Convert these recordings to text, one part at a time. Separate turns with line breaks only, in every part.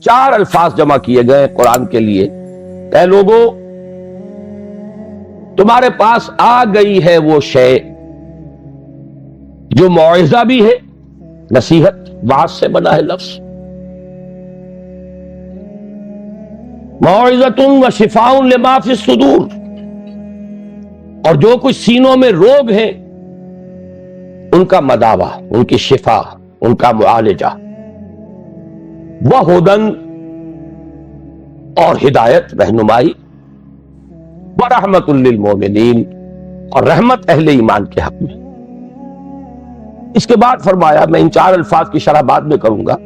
4 الفاظ جمع کیے گئے قرآن کے لیے. اے لوگو تمہارے پاس آ گئی ہے وہ شے جو موعظہ بھی ہے، نصیحت، واعظ سے بنا ہے لفظ، موعظۃ و شفاء لما فی الصدور، اور جو کچھ سینوں میں روگ ہیں ان کا مداوا، ان کی شفا، ان کا معالجہ، وہدن، اور ہدایت، رہنمائی، ورحمۃ للمومنین، اور رحمت اہل ایمان کے حق میں. اس کے بعد فرمایا، میں ان 4 الفاظ کی شرح بعد میں کروں گا،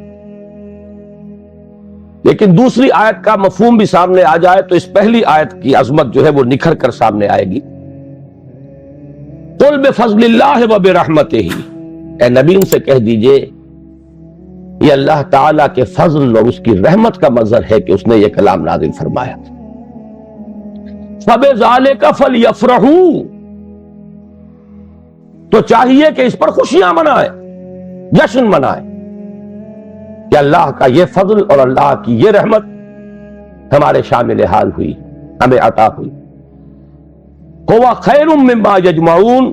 لیکن دوسری آیت کا مفہوم بھی سامنے آ جائے تو اس پہلی آیت کی عظمت جو ہے وہ نکھر کر سامنے آئے گی. قل بفضل اللہ وبرحمتہ، اے نبی ان سے کہہ دیجئے یہ اللہ تعالیٰ کے فضل اور اس کی رحمت کا مظہر ہے کہ اس نے یہ کلام نازل فرمایا. فبذالک فلیفرحوا، تو چاہیے کہ اس پر خوشیاں منائے، جشن منائے کہ اللہ کا یہ فضل اور اللہ کی یہ رحمت ہمارے شامل حال ہوئی، ہمیں عطا ہوئی. ہوا خیر مما یجمعون،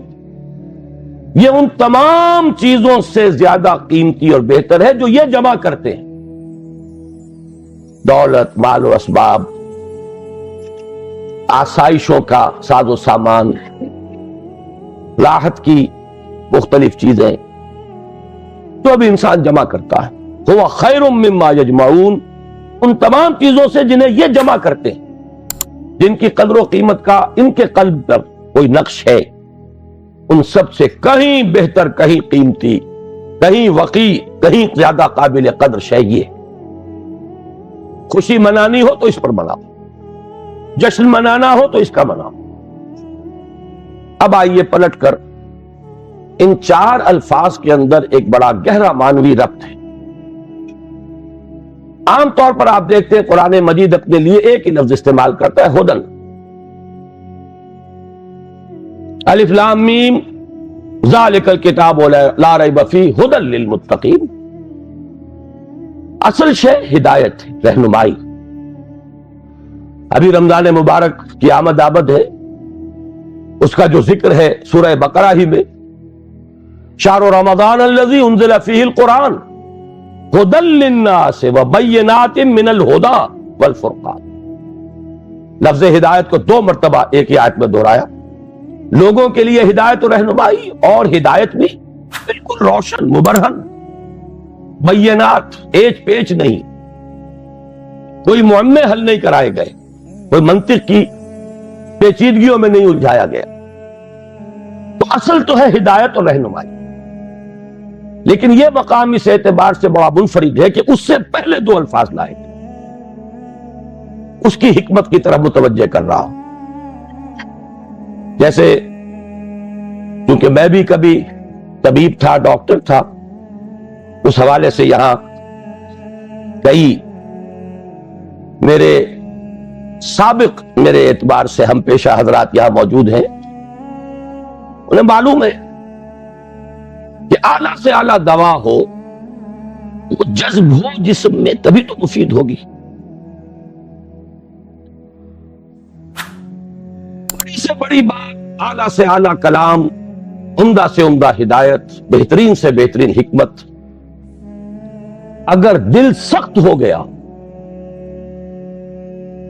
یہ ان تمام چیزوں سے زیادہ قیمتی اور بہتر ہے جو یہ جمع کرتے ہیں، دولت، مال و اسباب، آسائشوں کا ساز و سامان، راحت کی مختلف چیزیں جو بھی انسان جمع کرتا ہے. ہوا خیر مما یجمعون، ان تمام چیزوں سے جنہیں یہ جمع کرتے ہیں، جن کی قدر و قیمت کا ان کے قلب پر کوئی نقش ہے، ان سب سے کہیں بہتر، کہیں قیمتی، کہیں وقی، کہیں زیادہ قابل قدر شے یہ. خوشی منانی ہو تو اس پر مناؤ، جشن منانا ہو تو اس کا مناؤ. اب آئیے پلٹ کر ان 4 الفاظ کے اندر ایک بڑا گہرا معنوی ربط ہے. عام طور پر آپ دیکھتے ہیں قرآن مجید اپنے لیے ایک ہی لفظ استعمال کرتا ہے، ہدن. الف لام میم ذالک الکتاب لا ریب فیہ ہدی للمتقین. اصل شے ہدایت ہے، رہنمائی. ابھی رمضان مبارک کی آمد آمد ہے، اس کا جو ذکر ہے سورہ بقرہ ہی میں، شہر رمضان الذی انزل فیہ القرآن ہدی للناس وبینات من الہدی والفرقان. لفظ ہدایت کو 2 مرتبہ ایک ہی آیت میں دہرایا. لوگوں کے لیے ہدایت و رہنمائی، اور ہدایت بھی بالکل روشن، مبرہن، بینات، ایچ پیچ نہیں، کوئی معمے حل نہیں کرائے گئے، کوئی منطق کی پیچیدگیوں میں نہیں الجھایا گیا. تو اصل تو ہے ہدایت اور رہنمائی، لیکن یہ مقام اس اعتبار سے بڑا منفرد ہے کہ اس سے پہلے 2 الفاظ لائے گئے. اس کی حکمت کی طرف متوجہ کر رہا ہوں. جیسے کیونکہ میں بھی کبھی طبیب تھا، ڈاکٹر تھا، اس حوالے سے یہاں کئی میرے سابق میرے اعتبار سے ہم پیشہ حضرات یہاں موجود ہیں. انہیں معلوم ہے کہ اعلیٰ سے اعلیٰ دوا ہو، وہ جذب ہو جسم میں، تبھی تو مفید ہوگی. بڑی سے بڑی بات، اعلیٰ سے اعلیٰ کلام، عمدہ سے عمدہ ہدایت، بہترین سے بہترین حکمت، اگر دل سخت ہو گیا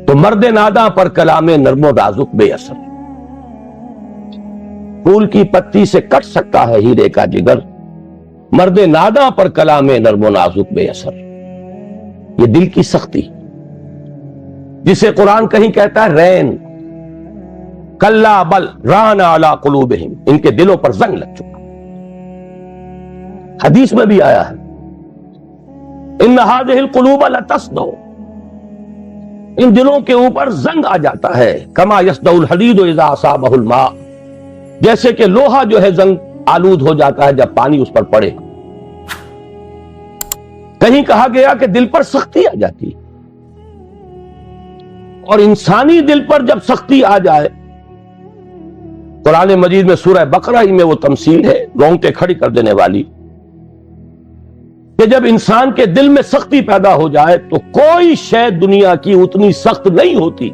تو مرد ناداں پر کلام نرم و نازک بے اثر. پھول کی پتی سے کٹ سکتا ہے ہیرے کا جگر، مرد ناداں پر کلام نرم و نازک بے اثر. یہ دل کی سختی جسے قرآن کہیں کہتا ہے رین، کلا بل ران علی قلوبہم، ان کے دلوں پر زنگ لگ چکا. حدیث میں بھی آیا ہے ان هذه القلوب لتصدع، ان دلوں کے اوپر زنگ آ جاتا ہے. کما یصدع الحدید اذا اصابہ الماء، جیسے کہ لوہا جو ہے زنگ آلود ہو جاتا ہے جب پانی اس پر پڑے. کہیں کہا گیا کہ دل پر سختی آ جاتی، اور انسانی دل پر جب سختی آ جائے، قرآن مجید میں سورہ بقرہ ہی میں وہ تمثیل ہے رونگٹے کھڑی کر دینے والی. کہ جب انسان کے دل میں سختی پیدا ہو جائے تو کوئی شے دنیا کی اتنی سخت نہیں ہوتی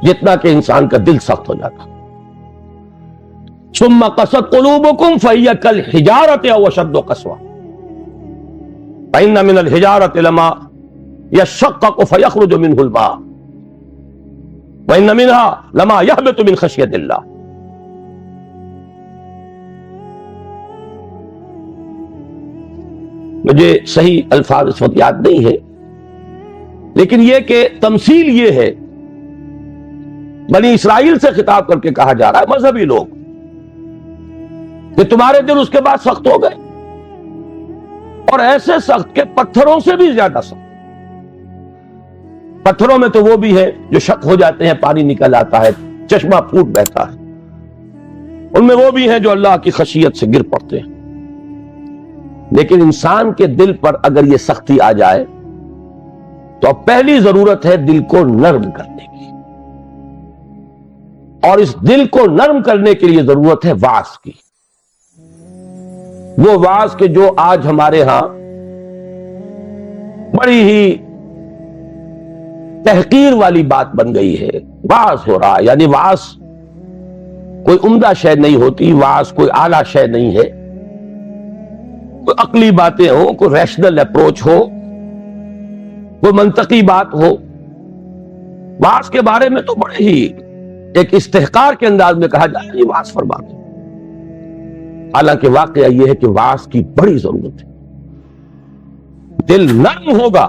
جتنا کہ انسان کا دل سخت ہو جاتا. ثم قست قلوبکم فہی کالحجارۃ او اشد قسوۃ فإن من الحجارۃ لما یشقق فیخرج منہ الماء وإن منها لما یہبط من خشیۃ اللہ. مجھے صحیح الفاظ اس وقت یاد نہیں ہے، لیکن یہ کہ تمثیل یہ ہے، بنی اسرائیل سے خطاب کر کے کہا جا رہا ہے، مذہبی لوگ، کہ تمہارے دل اس کے بعد سخت ہو گئے، اور ایسے سخت کہ پتھروں سے بھی زیادہ سخت. پتھروں میں تو وہ بھی ہے جو شق ہو جاتے ہیں، پانی نکل آتا ہے، چشمہ پھوٹ بہتا ہے، ان میں وہ بھی ہیں جو اللہ کی خشیت سے گر پڑتے ہیں. لیکن انسان کے دل پر اگر یہ سختی آ جائے تو اب پہلی ضرورت ہے دل کو نرم کرنے کی، اور اس دل کو نرم کرنے کے لیے ضرورت ہے وعظ کی. وہ وعظ کہ جو آج ہمارے ہاں بڑی ہی تحقیر والی بات بن گئی ہے. وعظ ہو رہا ہے، یعنی وعظ کوئی عمدہ شے نہیں ہوتی، وعظ کوئی اعلیٰ شے نہیں ہے، کوئی عقلی باتیں ہو، کوئی ریشنل اپروچ ہو، کوئی منطقی بات ہو. وعظ کے بارے میں تو بڑے ہی ایک استحقار کے انداز میں کہا جائے یہ وعظ فرما دے. حالانکہ واقعہ یہ ہے کہ وعظ کی بڑی ضرورت ہے. دل نرم ہوگا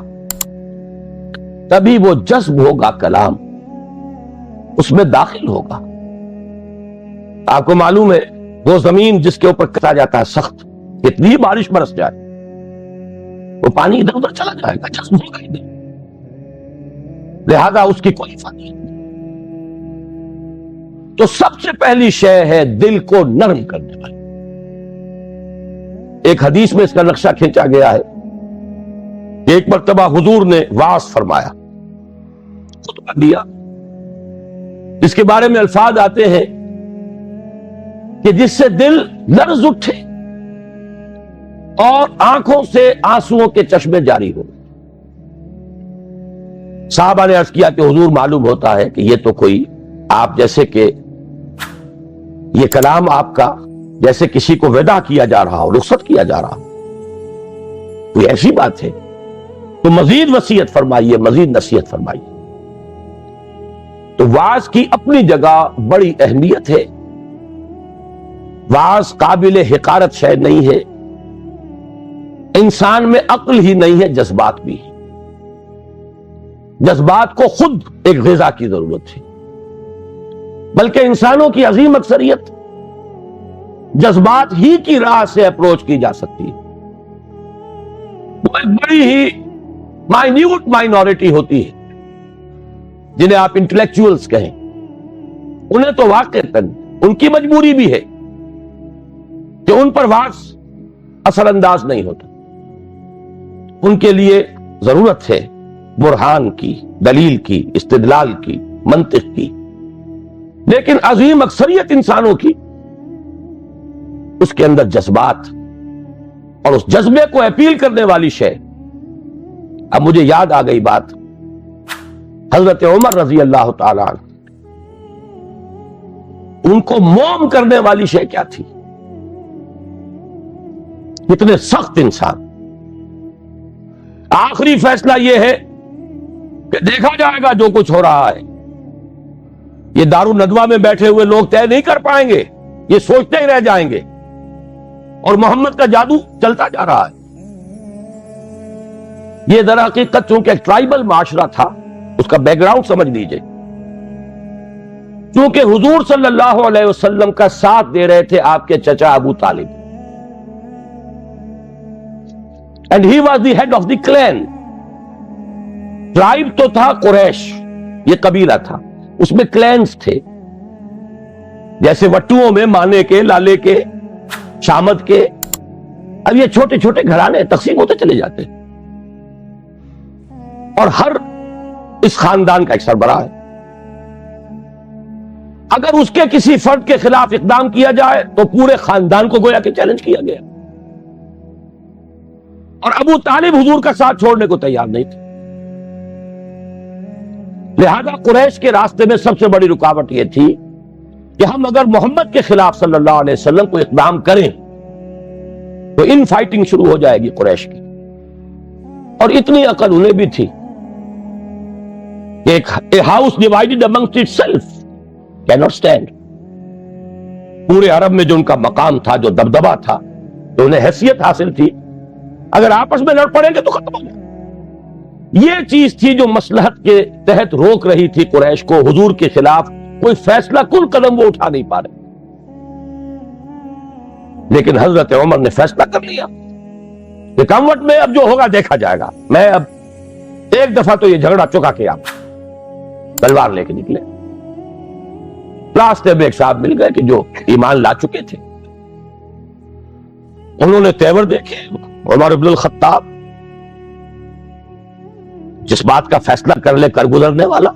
تبھی وہ جذب ہوگا، کلام اس میں داخل ہوگا. آپ کو معلوم ہے وہ زمین جس کے اوپر کتا جاتا ہے سخت، کتنی بارش برس جائے وہ پانی ادھر ادھر چلا جائے گا، جذب ہوگا ہی نہیں، لہذا اس کی کوئی فائدہ نہیں. تو سب سے پہلی شے ہے دل کو نرم کرنے والی. ایک حدیث میں اس کا نقشہ کھینچا گیا ہے. ایک مرتبہ حضور نے وعظ فرمایا، خطبہ دیا، جس کے بارے میں الفاظ آتے ہیں کہ جس سے دل لرز اٹھے اور آنکھوں سے آنسوؤں کے چشمے جاری ہو. صحابہ نے عرض کیا کہ حضور معلوم ہوتا ہے کہ یہ تو کوئی آپ جیسے کہ یہ کلام آپ کا جیسے کسی کو وداع کیا جا رہا ہو، رخصت کیا جا رہا ہو، کوئی ایسی بات ہے تو مزید وصیت فرمائیے، مزید نصیحت فرمائیے. تو وعظ کی اپنی جگہ بڑی اہمیت ہے. وعظ قابل حقارت شے نہیں ہے. انسان میں عقل ہی نہیں ہے، جذبات بھی ہے. جذبات کو خود ایک غذا کی ضرورت ہے، بلکہ انسانوں کی عظیم اکثریت جذبات ہی کی راہ سے اپروچ کی جا سکتی ہے. بڑی ہی مائنیوٹ مائنورٹی ہوتی ہے جنہیں آپ انٹلیکچوئلز کہیں، انہیں تو واقعتاً ان کی مجبوری بھی ہے کہ ان پر وعظ اثر انداز نہیں ہوتا. ان کے لیے ضرورت ہے برہان کی، دلیل کی، استدلال کی، منطق کی. لیکن عظیم اکثریت انسانوں کی اس کے اندر جذبات اور اس جذبے کو اپیل کرنے والی شے. اب مجھے یاد آ گئی بات، حضرت عمر رضی اللہ تعالی عنہ، ان کو موم کرنے والی شے کیا تھی؟ کتنے سخت انسان. آخری فیصلہ یہ ہے کہ دیکھا جائے گا جو کچھ ہو رہا ہے. یہ دارالندوہ میں بیٹھے ہوئے لوگ طے نہیں کر پائیں گے، یہ سوچتے ہی رہ جائیں گے، اور محمد کا جادو چلتا جا رہا ہے. یہ در حقیقت چونکہ ایک ٹرائبل معاشرہ تھا، اس کا بیک گراؤنڈ سمجھ لیجئے. چونکہ حضور صلی اللہ علیہ وسلم کا ساتھ دے رہے تھے آپ کے چچا ابو طالب، and he was the head of the clan. Tribe تو تھا قریش، یہ قبیلہ تھا، اس میں کلینز تھے، جیسے وٹوؤں میں مانے کے، لالے کے، شامت کے. اب یہ چھوٹے چھوٹے گھرانے تقسیم ہوتے چلے جاتے ہیں، اور ہر اس خاندان کا ایک سربراہ ہے. اگر اس کے کسی فرد کے خلاف اقدام کیا جائے تو پورے خاندان کو گویا کہ چیلنج کیا گیا. اور ابو طالب حضور کا ساتھ چھوڑنے کو تیار نہیں تھے. لہذا قریش کے راستے میں سب سے بڑی رکاوٹ یہ تھی کہ ہم اگر محمد کے خلاف صلی اللہ علیہ وسلم کو اقدام کریں تو ان فائٹنگ شروع ہو جائے گی قریش کی. اور اتنی عقل انہیں بھی تھی کہ a house divided amongst itself cannot stand. پورے عرب میں جو ان کا مقام تھا، جو دبدبا تھا، جو انہیں حیثیت حاصل تھی، اگر آپس میں لڑ پڑیں گے تو ختم ہو جائے. یہ چیز تھی جو مصلحت کے تحت روک رہی تھی قریش کو. حضور کے خلاف کوئی فیصلہ کن قدم وہ اٹھا نہیں پا رہے. لیکن حضرت عمر نے فیصلہ کر لیا کہ کموٹ میں اب جو ہوگا دیکھا جائے گا. میں اب ایک دفعہ تو یہ جھگڑا چکا کے آپ تلوار لے کے نکلے. راستے میں ایک صاحب مل گئے کہ جو ایمان لا چکے تھے. انہوں نے تیور دیکھے. عمر بن الخطاب جس بات کا فیصلہ کر لے کر گزرنے والا،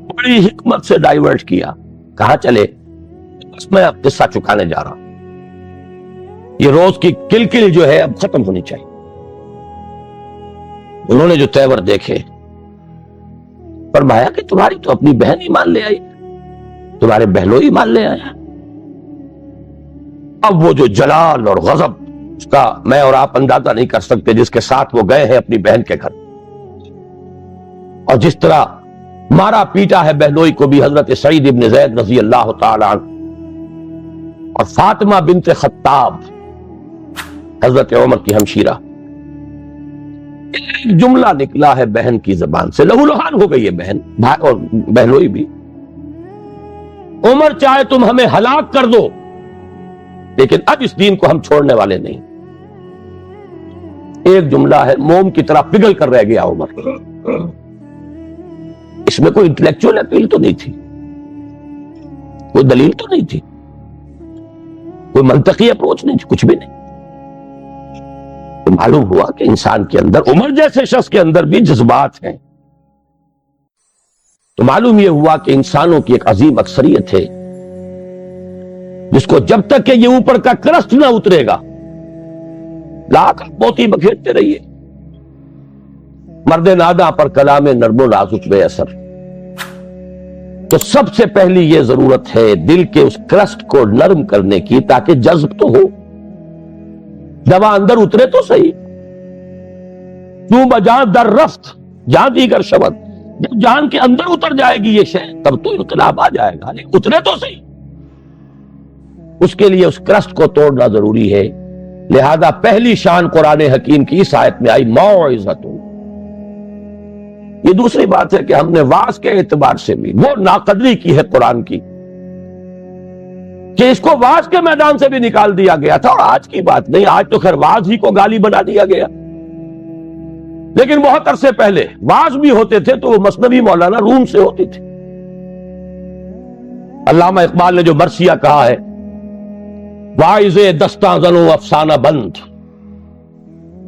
بڑی حکمت سے ڈائیورٹ کیا. کہاں چلے؟ بس میں اب قصہ چکانے جا رہا ہوں. یہ روز کی کلکل جو ہے اب ختم ہونی چاہیے. انہوں نے جو تیور دیکھے، فرمایا کہ تمہاری تو اپنی بہن ہی مان لے آئی، تمہارے بہنوئی مان لے آیا. اب وہ جو جلال اور غضب اس کا میں اور آپ اندازہ نہیں کر سکتے، جس کے ساتھ وہ گئے ہیں اپنی بہن کے گھر، اور جس طرح مارا پیٹا ہے بہنوئی کو بھی حضرت سعید ابن زید رضی اللہ تعالی عنہ اور فاطمہ بنت خطاب حضرت عمر کی ہمشیرہ. ایک جملہ نکلا ہے بہن کی زبان سے، لہو لہان ہو گئی ہے بہن اور بہنوئی بھی. عمر چاہے تم ہمیں ہلاک کر دو لیکن اب اس دین کو ہم چھوڑنے والے نہیں. ایک جملہ ہے، موم کی طرح پگھل کر رہ گیا عمر. اس میں کوئی انٹلیکچوئل اپیل تو نہیں تھی، کوئی دلیل تو نہیں تھی، کوئی منطقی اپروچ نہیں تھی، کچھ بھی نہیں. تو معلوم ہوا کہ انسان کے اندر، عمر جیسے شخص کے اندر بھی جذبات ہیں. تو معلوم یہ ہوا کہ انسانوں کی ایک عظیم اکثریت ہے جس کو جب تک کہ یہ اوپر کا کرسٹ نہ اترے گا لاکھ موتی بکھیرتے رہیے. مرد ناداں پر کلام نرم و نازک بے اثر. تو سب سے پہلی یہ ضرورت ہے دل کے اس کرسٹ کو نرم کرنے کی، تاکہ جذب تو ہو، دوا اندر اترے تو صحیح. کیوں بجان در رفت جہاں دیگر شبد، جب جان کے اندر اتر جائے گی یہ شے تب تو انقلاب آ جائے گا، لیکن اترے تو صحیح. اس کے لیے اس کرسٹ کو توڑنا ضروری ہے. لہذا پہلی شان قرآن حکیم کی اس آیت میں آئی موعظۃ. یہ دوسری بات ہے کہ ہم نے واعظ کے اعتبار سے بھی وہ ناقدری کی ہے قرآن کی کہ اس کو واعظ کے میدان سے بھی نکال دیا گیا تھا. اور آج کی بات نہیں، آج تو خیر واعظ ہی کو گالی بنا دیا گیا، لیکن بہت عرصے پہلے واعظ بھی ہوتے تھے تو وہ مثنوی مولانا روم سے ہوتی تھی. علامہ اقبال نے جو مرثیہ کہا ہے، واعظ دستاں زن و افسانہ بند،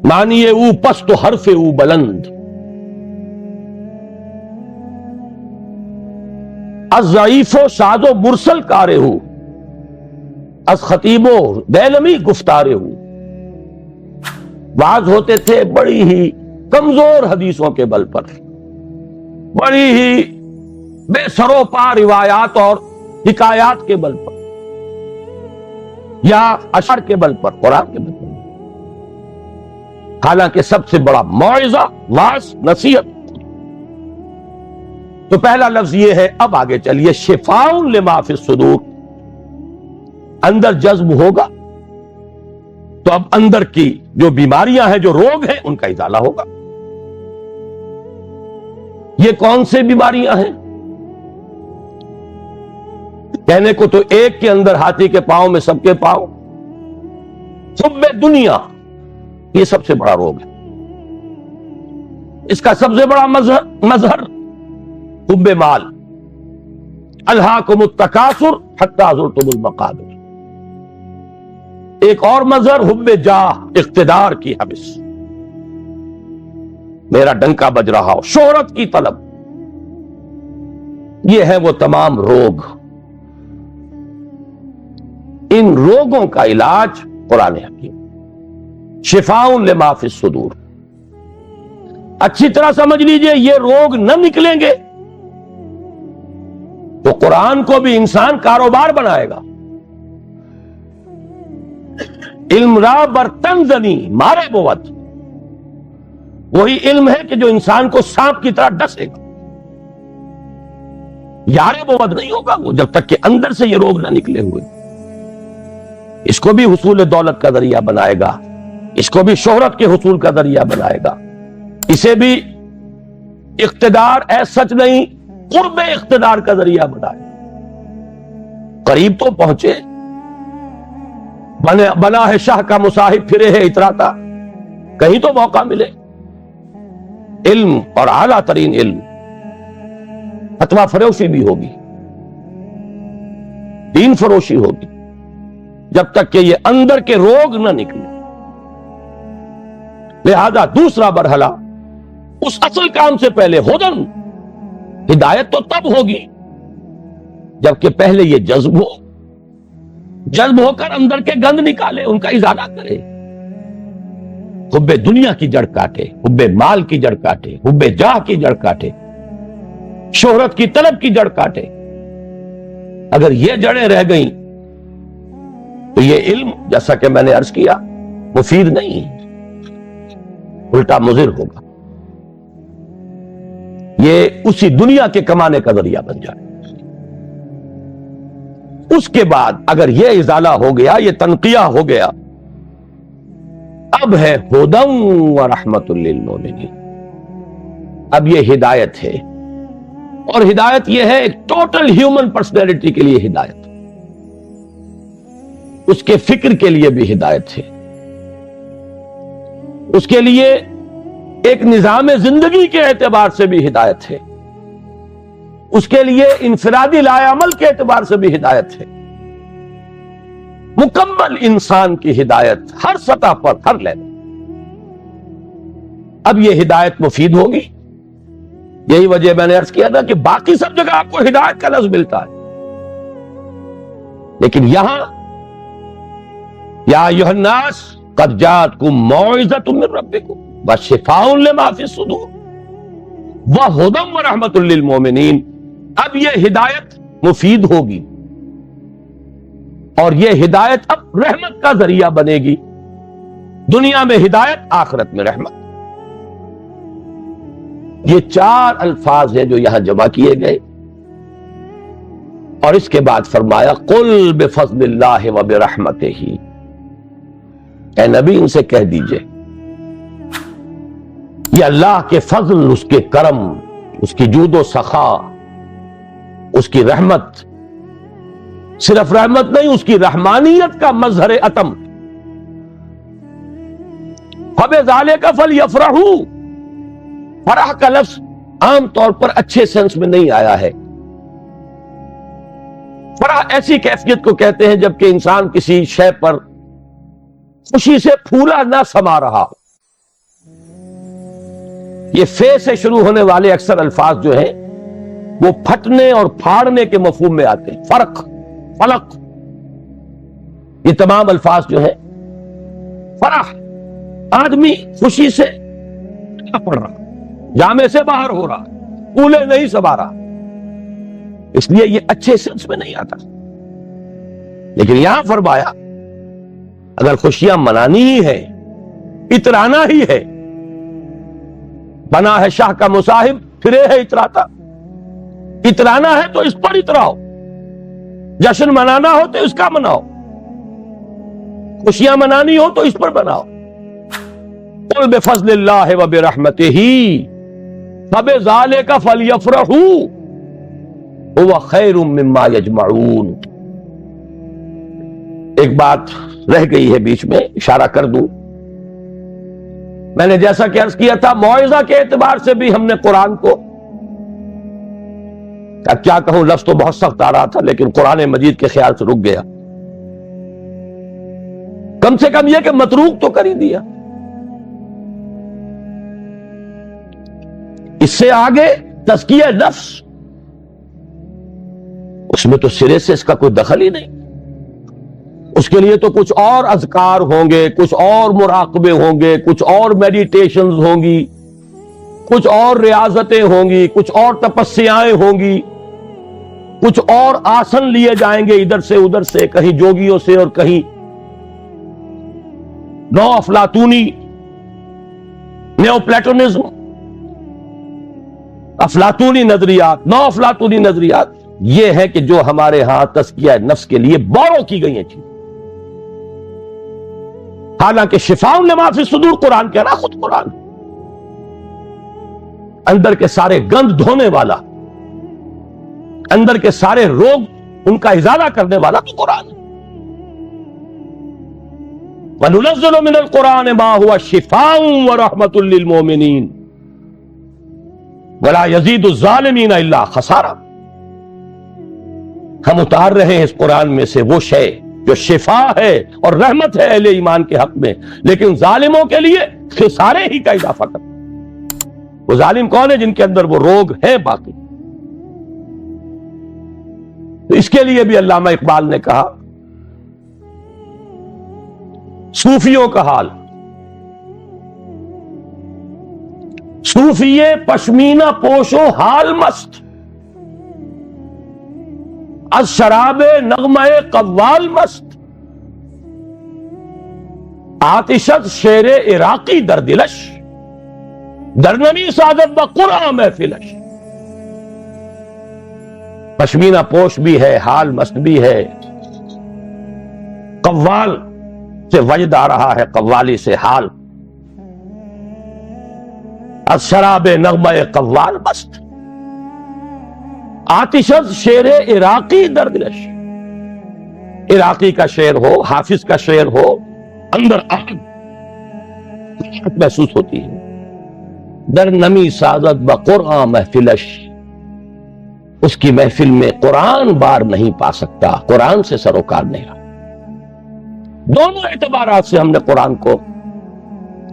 معنی او پست و حرف او بلند، از ضعیف و شاذ و مرسل کارے ہو، از خطیب و دیلمی گفتارے ہو. واعظ ہوتے تھے بڑی ہی کمزور حدیثوں کے بل پر، بڑی ہی بے سرو پا روایات اور حکایات کے بل پر، یا اشعار کے بل پر، قرآن کے بل پر. حالانکہ سب سے بڑا موعظہ واعظ نصیحت. تو پہلا لفظ یہ ہے. اب آگے چلیے، شفاء لما فی الصدور. اندر جذب ہوگا تو اب اندر کی جو بیماریاں ہیں، جو روگ ہیں، ان کا ازالہ ہوگا. یہ کون سے بیماریاں ہیں؟ کہنے کو تو ایک کے اندر ہاتھی کے پاؤں میں سب کے پاؤں. حب دنیا یہ سب سے بڑا روگ ہے. اس کا سب سے بڑا مظہر حب مال. الہاکم التکاثر حتی زرتم المقابر. ایک اور مظہر حب جاہ، اقتدار کی حوث، میرا ڈنکا بج رہا ہو، شہرت کی طلب. یہ ہے وہ تمام روگ. ان روگوں کا علاج قرآن حکیم. شفاء لما فی الصدور. اچھی طرح سمجھ لیجئے یہ روگ نہ نکلیں گے تو قرآن کو بھی انسان کاروبار بنائے گا. علم را برتن زنی مارے بوت، وہی علم ہے کہ جو انسان کو سانپ کی طرح ڈسے گا. یارے بوت نہیں ہوگا وہ جب تک کہ اندر سے یہ روگ نہ نکلے ہوئے. اس کو بھی حصول دولت کا ذریعہ بنائے گا، اس کو بھی شہرت کے حصول کا ذریعہ بنائے گا، اسے بھی اقتدار سچ نہیں قرب اقتدار کا ذریعہ بنائے. قریب تو پہنچے، بنا ہے شاہ کا مصاحب پھرے ہے اتراتا، کہیں تو موقع ملے. علم اور اعلیٰ ترین علم، فتویٰ فروشی بھی ہوگی، دین فروشی ہوگی، جب تک کہ یہ اندر کے روگ نہ نکلے. لہذا دوسرا مرحلہ اس اصل کام سے پہلے ہدن، ہدایت تو تب ہوگی جبکہ پہلے یہ جذب ہو کر اندر کے گند نکالے، ان کا ازالہ کرے. حب دنیا کی جڑ کاٹے، حب مال کی جڑ کاٹے، حب جاہ کی جڑ کاٹے، شہرت کی طلب کی جڑ کاٹے. اگر یہ جڑیں رہ گئیں تو یہ علم جیسا کہ میں نے عرض کیا مفید نہیں، الٹا مضر ہوگا. یہ اسی دنیا کے کمانے کا ذریعہ بن جائے. اس کے بعد اگر یہ ازالہ ہو گیا، یہ تنقیہ ہو گیا، اب ہے ہدی و رحمت للمؤمنین. اب یہ ہدایت ہے، اور ہدایت یہ ہے ایک ٹوٹل ہیومن پرسنالٹی کے لیے ہدایت، اس کے فکر کے لیے بھی ہدایت ہے، اس کے لیے ایک نظام زندگی کے اعتبار سے بھی ہدایت ہے، اس کے لیے انفرادی لائے عمل کے اعتبار سے بھی ہدایت ہے. مکمل انسان کی ہدایت ہر سطح پر، ہر لیول. اب یہ ہدایت مفید ہوگی. یہی وجہ میں نے عرض کیا تھا کہ باقی سب جگہ آپ کو ہدایت کا لفظ ملتا ہے، لیکن یہاں یا ایھا الناس قد جاءتکم موعظۃ من ربکم وشفاء لما فی الصدور وہدی ورحمۃ للمؤمنین. اب یہ ہدایت مفید ہوگی، اور یہ ہدایت اب رحمت کا ذریعہ بنے گی. دنیا میں ہدایت، آخرت میں رحمت. یہ 4 الفاظ ہیں جو یہاں جمع کیے گئے، اور اس کے بعد فرمایا قل بفضل اللہ وبرحمتہ. اے نبی ان سے کہہ دیجئے یہ اللہ کے فضل، اس کے کرم، اس کی جود و سخا، اس کی رحمت، صرف رحمت نہیں، اس کی رحمانیت کا مظہر اتم. فَبِذَلِكَ فَلْيَفْرَحُوا. فرح کا لفظ عام طور پر اچھے سینس میں نہیں آیا ہے. فرح ایسی کیفیت کو کہتے ہیں جبکہ انسان کسی شے پر خوشی سے پھولا نہ سما رہا. یہ فے سے شروع ہونے والے اکثر الفاظ جو ہیں وہ پھٹنے اور پھاڑنے کے مفہوم میں آتے ہیں. فرق، فلق، یہ تمام الفاظ جو ہیں. فرح، آدمی خوشی سے پڑ رہا، جامے سے باہر ہو رہا، پھولے نہیں سما رہا، اس لیے یہ اچھے سینس میں نہیں آتا. لیکن یہاں فرمایا اگر خوشیاں منانی ہی ہے، اترانا ہی ہے، بنا ہے شاہ کا مصاحب پھرے ہے اتراتا، اترانا ہے تو اس پر اتراؤ، جشن منانا ہو تو اس کا مناؤ، خوشیاں منانی ہو تو اس پر بناؤ. قل بفضل اللہ وبرحمتہ فبذلک فلیفرحوا هو خیر مما یجمعون. ایک بات رہ گئی ہے بیچ میں، اشارہ کر دوں. میں نے جیسا کہ عرض کیا تھا موعظہ کے اعتبار سے بھی ہم نے قرآن کو، کیا کہوں لفظ تو بہت سخت آ رہا تھا لیکن قرآن مجید کے خیال سے رک گیا. کم سے کم یہ کہ متروک تو کر ہی دیا. اس سے آگے تزکیہ نفس، اس میں تو سرے سے اس کا کوئی دخل ہی نہیں. اس کے لیے تو کچھ اور اذکار ہوں گے، کچھ اور مراقبے ہوں گے، کچھ اور میڈیٹیشنز ہوں گی، کچھ اور ریاضتیں ہوں گی، کچھ اور تپسیائیں ہوں گی، کچھ اور آسن لیے جائیں گے ادھر سے ادھر سے، کہیں جوگیوں سے اور کہیں نو افلاطونی نیو پلیٹونزم، افلاطونی نظریات، نو افلاطونی نظریات، یہ ہے کہ جو ہمارے ہاں تزکیہ نفس کے لیے بورو کی گئی ہیں چیز، حالانکہ شفاء لما فی الصدور قرآن کہہ رہا، خود قرآن اندر کے سارے گند دھونے والا، اندر کے سارے روگ ان کا ازالہ کرنے والا تو قرآن ہے۔ وَنُنَزِّلُ مِنَ الْقُرْآنِ مَا هُوَ شِفَاءٌ وَرَحْمَةٌ لِّلْمُؤْمِنِينَ وَلَا يَزِيدُ الظَّالِمِينَ إِلَّا خَسَارًا۔ ہم اتار رہے ہیں اس قرآن میں سے وہ شے جو شفا ہے اور رحمت ہے اہل ایمان کے حق میں، لیکن ظالموں کے لیے خسارے ہی کا اضافہ کرتا۔ وہ ظالم کون ہے؟ جن کے اندر وہ روگ ہے باقی۔ تو اس کے لیے بھی علامہ اقبال نے کہا صوفیوں کا حال، صوفیے پشمینہ پوشو حال مست، از شراب نغمہ قوال مست، آتشت شیر عراقی در دلش، درنمی سعادت بقرآن محفلش۔ پشمینہ پوش بھی ہے، حال مست بھی ہے، قوال سے وجد آ رہا ہے، قوالی سے حال، از شراب نغمہ قوال مست، آتشت شیر عراقی در دلش۔ عراقی کا شعر ہو، حافظ کا شعر ہو، اندر آگ محسوس ہوتی ہے۔ در نمی سازد بقرآن محفلش، اس کی محفل میں قرآن بار نہیں پا سکتا، قرآن سے سروکار نہیں رہا۔ دونوں اعتبارات سے ہم نے قرآن کو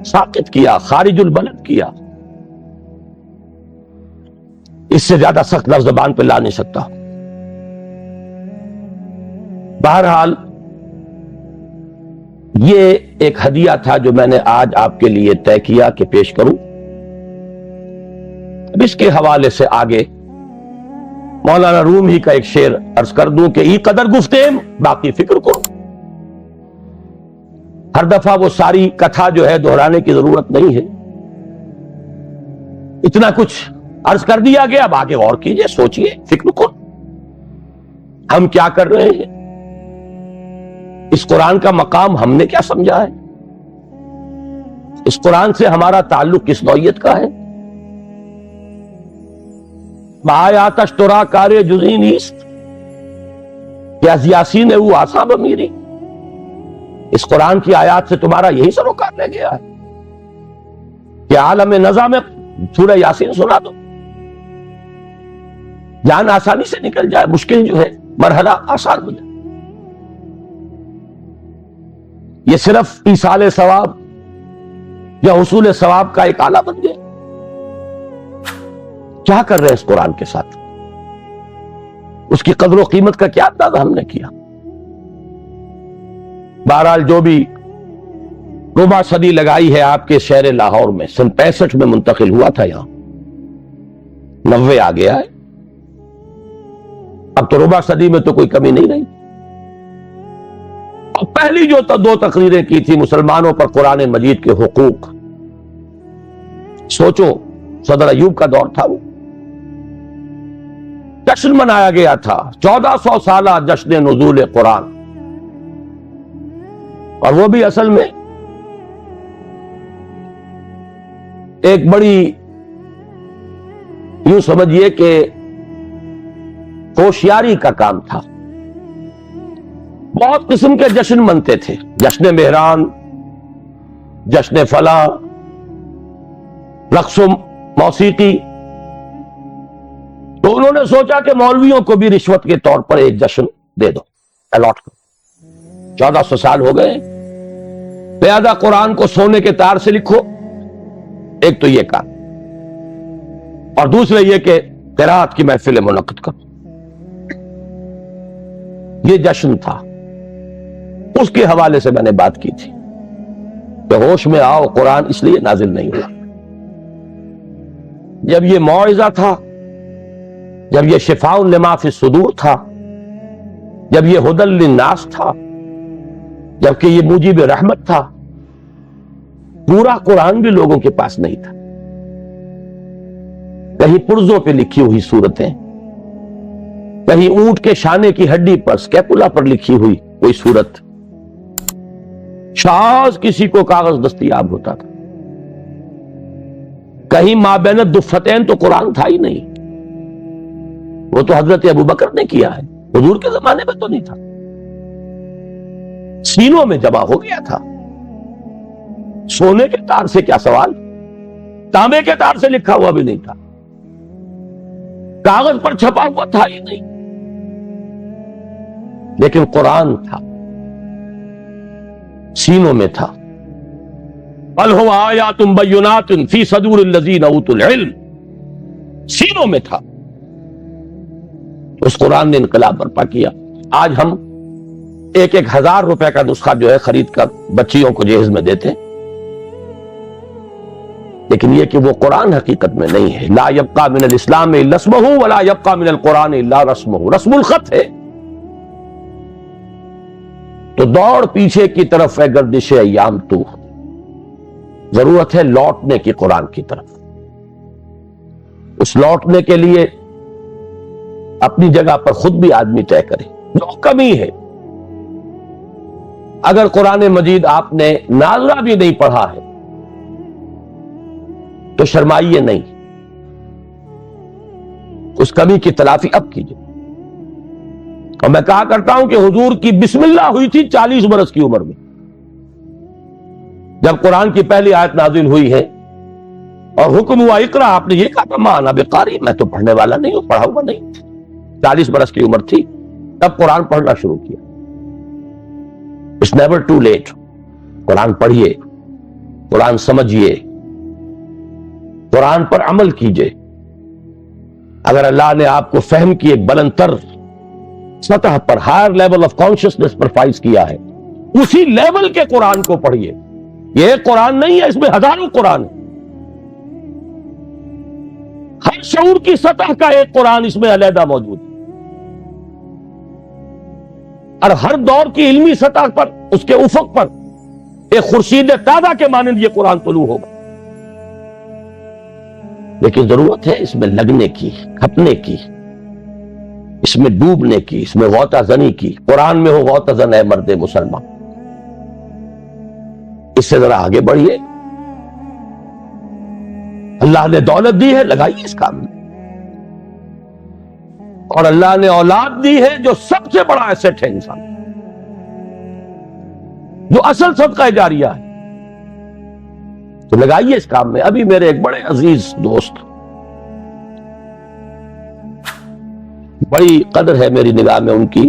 ساقط کیا، خارج البلد کیا۔ اس سے زیادہ سخت لفظ زبان پہ لا نہیں سکتا۔ بہرحال یہ ایک ہدیہ تھا جو میں نے آج آپ کے لیے طے کیا کہ پیش کروں۔ اب اس کے حوالے سے آگے مولانا روم ہی کا ایک شعر عرض کر دوں کہ ای قدر گفتیم باقی فکر کرو۔ ہر دفعہ وہ ساری کتھا جو ہے دہرانے کی ضرورت نہیں ہے، اتنا کچھ عرض کر دیا گیا، اب آگے غور کیجئے، سوچئے، فکر کرو ہم کیا کر رہے ہیں، اس قرآن کا مقام ہم نے کیا سمجھا ہے، اس قرآن سے ہمارا تعلق کس نوعیت کا ہے۔ بآیاتش ترا کار جزئی نیست کہ از یاسین او آسا بمیری، اس قرآن کی آیات سے تمہارا یہی سروکار لے گیا ہے کہ عالم نزا میں سورہ یاسین سنا دو، جان آسانی سے نکل جائے، مشکل جو ہے مرحلہ آسان ہو جائے۔ یہ صرف ایصال ثواب یا حصول ثواب کا ایک آلہ بن گیا۔ کیا کر رہے ہیں اس قرآن کے ساتھ، اس کی قدر و قیمت کا کیا اندازہ ہم نے کیا۔ بہرحال جو بھی ربع صدی لگائی ہے آپ کے شہر لاہور میں، سن 65 میں منتقل ہوا تھا، یہاں 90 آ گیا ہے، اب تو ربع صدی میں تو کوئی کمی نہیں رہی۔ اور پہلی جو 2 تقریریں کی تھی مسلمانوں پر قرآن مجید کے حقوق، سوچو صدر ایوب کا دور تھا، وہ جشن منایا گیا تھا، 1400 سالہ جشن نزول قرآن، اور وہ بھی اصل میں ایک بڑی یوں سمجھیے کہ ہوشیاری کا کام تھا۔ بہت قسم کے جشن منتے تھے، جشن مہران، جشن فلاں، رقص و موسیقی، تو انہوں نے سوچا کہ مولویوں کو بھی رشوت کے طور پر ایک جشن دے دو، الاٹ کرو۔ 1400 سال ہو گئے، لہذا قرآن کو سونے کے تار سے لکھو، ایک تو یہ کام، اور دوسرے یہ کہ قرات کی محفل منعقد کرو۔ یہ جشن تھا۔ اس کے حوالے سے میں نے بات کی تھی کہ ہوش میں آؤ قرآن اس لیے نازل نہیں ہوا جب یہ موعظہ تھا، جب یہ شفاء لما فی الصدور تھا، جب یہ ہدی للناس تھا، جبکہ یہ موجب رحمت تھا. پورا قرآن بھی لوگوں کے پاس نہیں تھا. کہیں پرزوں پہ لکھی ہوئی صورتیں، کہیں اونٹ کے شانے کی ہڈی پر سکیپولا پر لکھی ہوئی کوئی صورت، شاذ کسی کو کاغذ دستیاب ہوتا تھا. کہیں مابین الدفتین تو قرآن تھا ہی نہیں. وہ تو حضرت ابوبکر نے کیا ہے، حضور کے زمانے میں تو نہیں تھا. سینوں میں جمع ہو گیا تھا. سونے کے تار سے کیا سوال، تانبے کے تار سے لکھا ہوا بھی نہیں تھا، کاغذ پر چھپا ہوا تھا ہی نہیں، لیکن قرآن تھا، سینوں میں تھا. بل هو آیات بینات فی صدور الذین اوتوا العلم، سینوں میں تھا. اس قرآن نے انقلاب برپا کیا. آج ہم 1,000 روپے کا نسخہ جو ہے خرید کر بچیوں کو جہیز میں دیتے ہیں، لیکن یہ کہ وہ قرآن حقیقت میں نہیں ہے. لا یبقى من الاسلام الا اسمہ ولا یبقى من القرآن الا رسمہ، رسم الخط ہے. تو دوڑ پیچھے کی طرف ہے گردش ایام تو، ضرورت ہے لوٹنے کی قرآن کی طرف. اس لوٹنے کے لیے اپنی جگہ پر خود بھی آدمی طے کرے. جو کمی ہے، اگر قرآن مجید آپ نے ناظرہ بھی نہیں پڑھا ہے تو شرمائیے نہیں، اس کمی کی تلافی اب کیجیے. اور میں کہا کرتا ہوں کہ حضور کی بسم اللہ ہوئی تھی 40 برس کی عمر میں، جب قرآن کی پہلی آیت نازل ہوئی ہے اور حکم ہوا اقرا. آپ نے یہ کہا ما انا بقاری، میں تو پڑھنے والا نہیں ہوں، پڑھا ہوا نہیں. 40 برس کی عمر تھی تب قرآن پڑھنا شروع کیا. It's never too late. قرآن پڑھیے، قرآن سمجھیے، قرآن پر عمل کیجئے. اگر اللہ نے آپ کو فہم کی ایک بلند تر سطح پر، ہائر لیول آف کانشسنس پر فائز کیا ہے، اسی لیول کے قرآن کو پڑھیے. یہ ایک قرآن نہیں ہے، اس میں ہزاروں قرآن ہے. ہر شعور کی سطح کا ایک قرآن اس میں علیحدہ موجود ہے، اور ہر دور کی علمی سطح پر، اس کے افق پر ایک خورشید تازہ کے مانند یہ قرآن طلوع ہوگا. لیکن ضرورت ہے اس میں لگنے کی، کھپنے کی، اس میں ڈوبنے کی، اس میں غوطہ زنی کی. قرآن میں ہو غوطہ زن اے مرد مسلمان. اس سے ذرا آگے بڑھیے. اللہ نے دولت دی ہے، لگائیے اس کام میں. اور اللہ نے اولاد دی ہے جو سب سے بڑا ایسٹ ہے انسان، جو اصل صدقہ جاریہ ہے. تو لگائیے اس کام میں. ابھی میرے ایک بڑے عزیز دوست، بڑی قدر ہے میری نگاہ میں ان کی،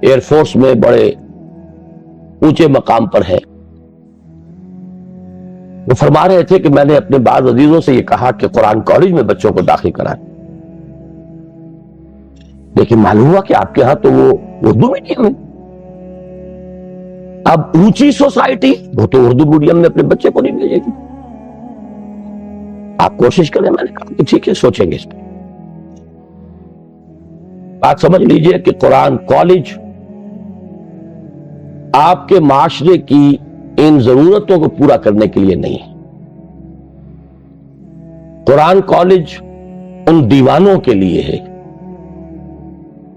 ایئر فورس میں بڑے اونچے مقام پر ہے. وہ فرما رہے تھے کہ میں نے اپنے بعض عزیزوں سے یہ کہا کہ قرآن کالج میں بچوں کو داخل کرائیں، لیکن معلوم ہوا کہ آپ کے ہاں تو وہ اردو میڈیم ہے. اب اونچی سوسائٹی وہ تو اردو میڈیم میں اپنے بچے کو نہیں بھیجے گی. آپ کوشش کریں. میں نے کہا کہ ٹھیک ہے، سوچیں گے اس پہ. بات سمجھ لیجئے کہ قرآن کالج آپ کے معاشرے کی ان ضرورتوں کو پورا کرنے کے لیے نہیں ہے. قرآن کالج ان دیوانوں کے لیے ہے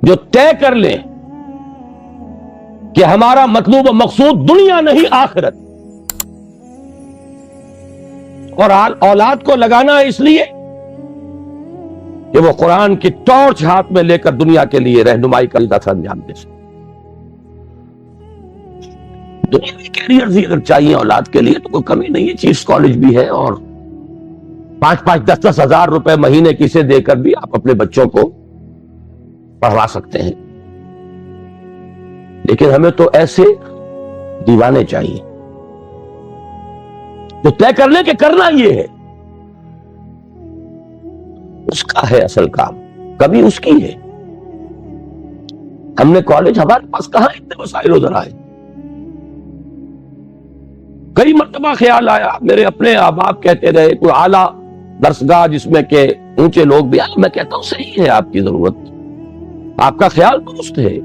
جو طے کر لیں کہ ہمارا مطلوب و مقصود دنیا نہیں آخرت. اور اولاد کو لگانا ہے اس لیے کہ وہ قرآن کی ٹارچ ہاتھ میں لے کر دنیا کے لیے رہنمائی کا اثر انجام دے سکے. دنیاوی کیریئرز ہی اگر چاہیے اولاد کے لیے تو کوئی کمی نہیں ہے. چیف کالج بھی ہے اور 5-5, 10-10 ہزار روپے مہینے کسے دے کر بھی آپ اپنے بچوں کو پڑھوا سکتے ہیں. لیکن ہمیں تو ایسے دیوانے چاہیے جو طے کر لیں کہ کرنا یہ ہے. اس کا ہے اصل کام، کمی اس کی ہے. ہم نے کالج، ہمارے پاس کہاں اتنے وسائل و ذرائع. کئی مرتبہ خیال آیا، میرے اپنے احباب کہتے رہے کوئی اعلیٰ درسگاہ جس میں کہ اونچے لوگ بھی آئے. میں کہتا ہوں صحیح ہے آپ کی ضرورت، آپ کا خیال درست ہے،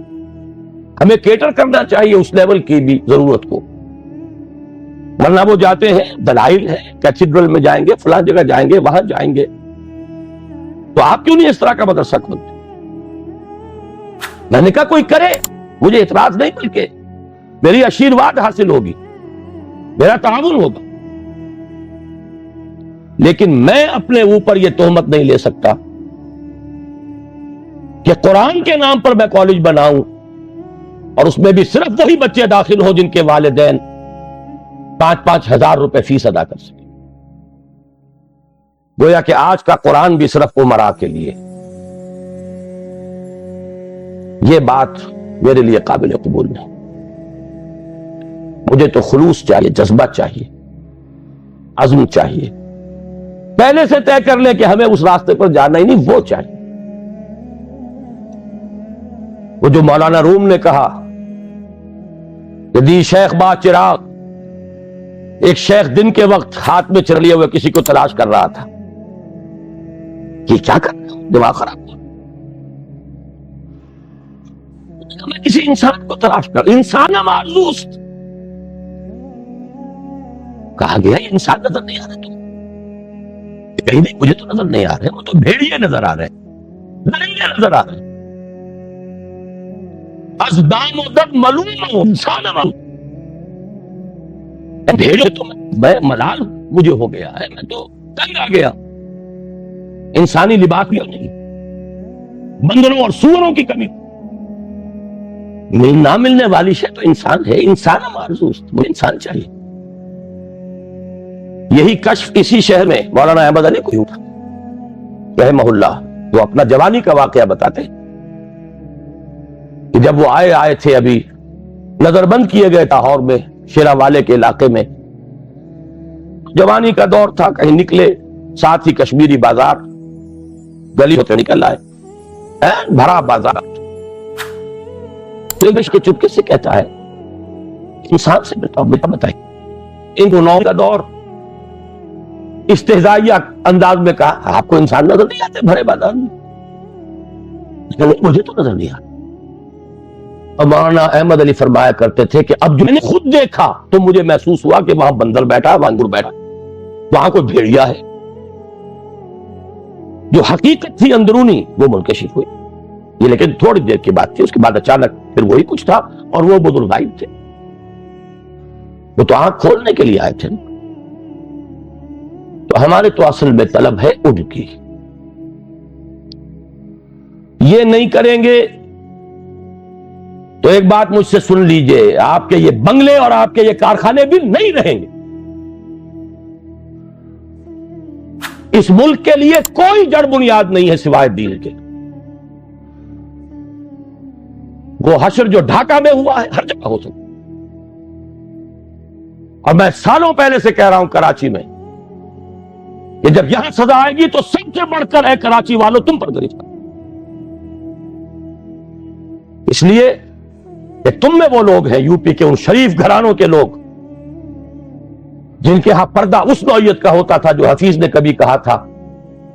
ہمیں کیٹر کرنا چاہیے اس لیول کی بھی ضرورت کو. ورنہ وہ جاتے ہیں، دلائل ہے، کیتھیڈرل میں جائیں گے، فلاں جگہ جائیں گے، وہاں جائیں گے. تو آپ کیوں نہیں اس طرح کا مدرسہ کھولتے؟ میں نے کہا کوئی کرے، مجھے اعتراض نہیں، بلکہ میری آشیرواد حاصل ہوگی، میرا تعاون ہوگا. لیکن میں اپنے اوپر یہ تہمت نہیں لے سکتا کہ قرآن کے نام پر میں کالج بناؤں اور اس میں بھی صرف وہی بچے داخل ہوں جن کے والدین 5-5 ہزار روپے فیس ادا کر سکیں. گویا کہ آج کا قرآن بھی صرف امراء کے لیے. یہ بات میرے لیے قابل قبول نہیں. مجھے تو خلوص چاہیے، جذبہ چاہیے، عزم چاہیے. پہلے سے طے کر لے کہ ہمیں اس راستے پر جانا ہی نہیں، وہ چاہیے. وہ جو مولانا روم نے کہا کہ دی شیخ با چراغ، ایک شیخ دن کے وقت ہاتھ میں چرلیے ہوئے کسی کو تلاش کر رہا تھا. یہ کیا کر رہا ہوں، دماغ خراب ہوا. میں کسی انسان کو تلاش کر، انسان معذوست. کہا گیا یہ انسان نظر نہیں آ رہا تم؟ کہیں نہیں، مجھے تو نظر نہیں آ رہے، وہ تو بھیڑیے نظر آ رہے، درندے نظر آ رہے. ازدام و دد ملوم ہوں، انسان معلوم. بھیڑیے تو میں ملال مجھے ہو گیا ہے، میں تو تنگ آ گیا. انسانی لباس بھی نہیں، بندروں اور سوروں کی کمی. نہ ملنے والی شے تو انسان ہے، انسان معذوست، مجھے انسان چاہیے. یہی کشف اسی شہر میں مولانا احمد علی کو تھا رحمہ اللہ. وہ اپنا جوانی کا واقعہ بتاتے کہ جب وہ آئے تھے، ابھی نظر بند کیے گئے لاہور میں شیرا والے کے علاقے میں. جوانی کا دور تھا، کہیں نکلے، ساتھ ہی کشمیری بازار، گلی ہوتے نکل آئے، بھرا بازار. کے چپکے سے کہتا ہے انسان سے بتائیں. ان گناہوں کا دور استہزائیہ انداز میں کہا آپ کو انسان نظر نہیں آتے بھرے بازار میں؟ مجھے تو نظر نہیں آتا. اور مولانا احمد علی فرمایا کرتے تھے کہ اب جو میں نے خود دیکھا تو مجھے محسوس ہوا کہ وہاں بندر بیٹھا، وانگور بیٹھا، وہاں کوئی بھیڑیا ہے. جو حقیقت تھی اندرونی وہ منکشف ہوئی. یہ لیکن تھوڑی دیر کی بات تھی، اس کے بعد اچانک پھر وہی کچھ تھا، اور وہ بزرگ غائب تھے. وہ تو آنکھ کھولنے کے لیے آئے تھے. تو ہمارے تو اصل میں طلب ہے ان کی. یہ نہیں کریں گے تو ایک بات مجھ سے سن لیجئے، آپ کے یہ بنگلے اور آپ کے یہ کارخانے بھی نہیں رہیں گے. اس ملک کے لیے کوئی جڑ بنیاد نہیں ہے سوائے دین کے. وہ حشر جو ڈھاکہ میں ہوا ہے ہر جگہ ہو سکتا. اور میں سالوں پہلے سے کہہ رہا ہوں کراچی میں کہ جب یہاں سزا آئے گی تو سب سے بڑھ کر ہے کراچی والوں تم پر گریز. اس لیے کہ تم میں وہ لوگ ہیں، یو پی کے ان شریف گھرانوں کے لوگ جن کے ہاں پردہ اس نوعیت کا ہوتا تھا جو حفیظ نے کبھی کہا تھا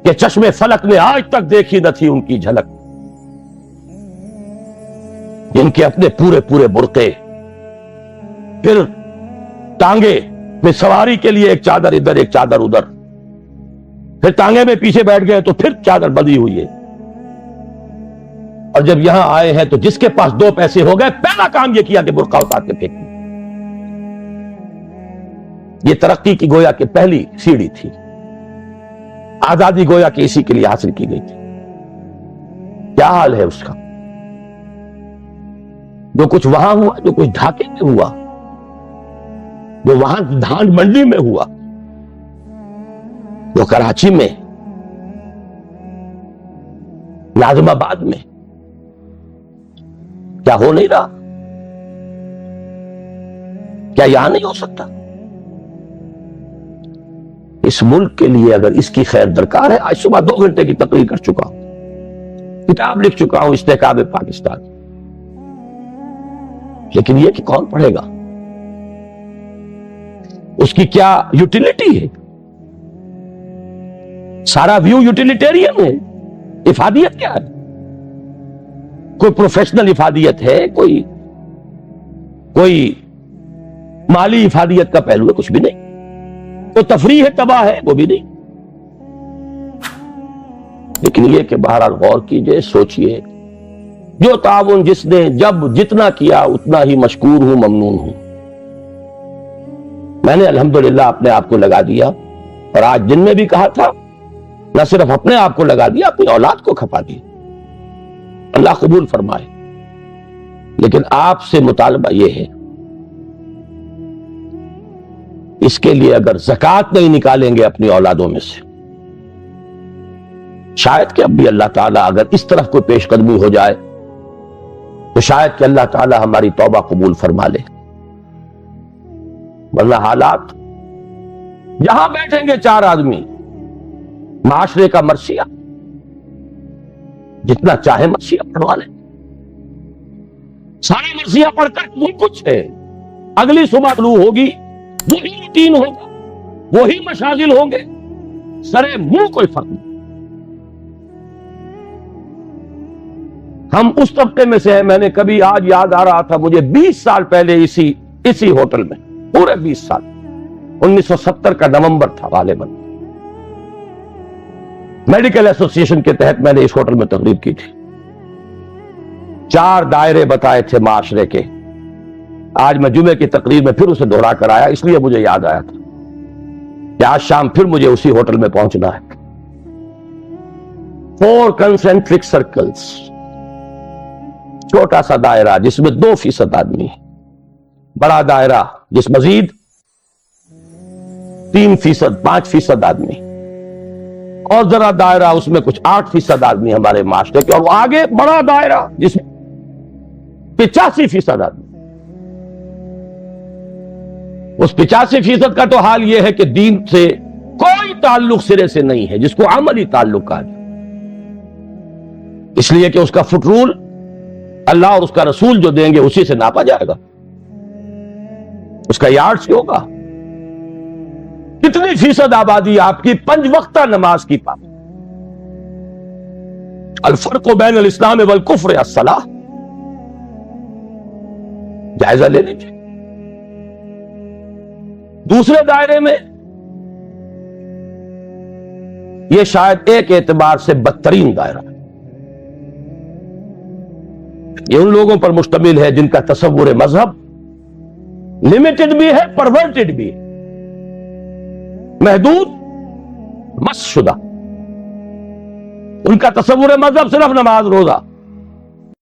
کہ چشم فلک نے آج تک دیکھی نہ تھی ان کی جھلک. جن کے اپنے پورے پورے برقعے، پھر ٹانگے میں سواری کے لیے ایک چادر ادھر ایک چادر ادھر، پھر ٹانگے میں پیچھے بیٹھ گئے تو پھر چادر بندھی ہوئی ہے. اور جب یہاں آئے ہیں تو جس کے پاس 2 پیسے ہو گئے پہلا کام یہ کیا کہ برقع اتار کے پھینک دیا. یہ ترقی کی گویا کہ پہلی سیڑھی تھی. آزادی گویا کہ اسی کے لیے حاصل کی گئی تھی. کیا حال ہے اس کا؟ جو کچھ وہاں ہوا، جو کچھ ڈھاکے میں ہوا، جو وہاں دھان منڈی میں ہوا، وہ کراچی میں، ناظم آباد میں کیا ہو نہیں رہا؟ کیا یہاں نہیں ہو سکتا؟ اس ملک کے لیے اگر اس کی خیر درکار ہے، آج صبح 2 گھنٹے کی تقریر کر چکا ہوں، کتاب لکھ چکا ہوں استحکام پاکستان. لیکن یہ کہ کون پڑھے گا، اس کی کیا یوٹیلیٹی ہے؟ سارا ویو یوٹیلیٹیرین ہے، افادیت کیا ہے؟ کوئی پروفیشنل افادیت ہے، کوئی مالی افادیت کا پہلو ہے؟ کچھ بھی نہیں. کوئی تفریح ہے تباہ ہے؟ وہ بھی نہیں. لیکن یہ کہ بہرحال غور کیجئے، سوچئے، جو تعاون جس نے جب جتنا کیا اتنا ہی مشکور ہوں، ممنون ہوں. میں نے الحمدللہ اپنے آپ کو لگا دیا، اور آج جن میں بھی کہا تھا نہ صرف اپنے آپ کو لگا دیا، اپنی اولاد کو کھپا دیا. اللہ قبول فرمائے. لیکن آپ سے مطالبہ یہ ہے، اس کے لیے اگر زکوٰۃ نہیں نکالیں گے اپنی اولادوں میں سے، شاید کہ اب بھی اللہ تعالیٰ اگر اس طرف کوئی پیش قدمی ہو جائے تو شاید کہ اللہ تعالیٰ ہماری توبہ قبول فرما لے. ورنہ حالات جہاں بیٹھیں گے 4 آدمی، معاشرے کا مرثیہ، جتنا چاہے مرثیہ پڑھوا لیں، سارا مرثیہ پڑھ کر وہ کچھ ہے. اگلی صبح طلوع ہوگی، وہی روٹین ہوگا، وہی مشاغل ہوں گے، سرے منہ کوئی فرق نہیں. ہم اس طبقے میں سے ہیں. میں نے کبھی آج یاد آ رہا تھا مجھے 20 سال پہلے اسی ہوٹل میں، پورے 20 سال، 1970 کا نومبر تھا غالباً، میڈیکل ایسوسی ایشن کے تحت میں نے اس ہوٹل میں تقریر کی تھی. 4 دائرے بتائے تھے معاشرے کے. آج میں جمعے کی تقریر میں پھر اسے دوہرا کر آیا، اس لیے مجھے یاد آیا تھا کہ آج شام پھر مجھے اسی ہوٹل میں پہنچنا ہے. 4 کنسنٹرک سرکلز، چھوٹا سا دائرہ جس میں 2% آدمی، بڑا دائرہ جس مزید 3%، 5% آدمی، اور ذرا دائرہ اس میں کچھ 8% آدمی ہمارے معاشرے کے، اور وہ آگے بڑا دائرہ جس میں 85% آدمی. اس 85% کا تو حال یہ ہے کہ دین سے کوئی تعلق سرے سے نہیں ہے، جس کو عملی تعلق کہا جائے. اس لیے کہ اس کا فٹ رول اللہ اور اس کا رسول جو دیں گے اسی سے ناپا جائے گا، اس کا یارڈ سے ہوگا. کتنی فیصد آبادی آپ کی 5 وقتہ نماز کی پابند؟ الفرق بین الاسلام والکفر الصلاۃ. جائزہ لے لیجیے. دوسرے دائرے میں یہ شاید ایک اعتبار سے بدترین دائرہ ہے. یہ ان لوگوں پر مشتمل ہے جن کا تصور مذہب لمیٹڈ بھی ہے، پرورٹڈ بھی ہے، محدود، مس شدہ. ان کا تصور مذہب صرف نماز روزہ،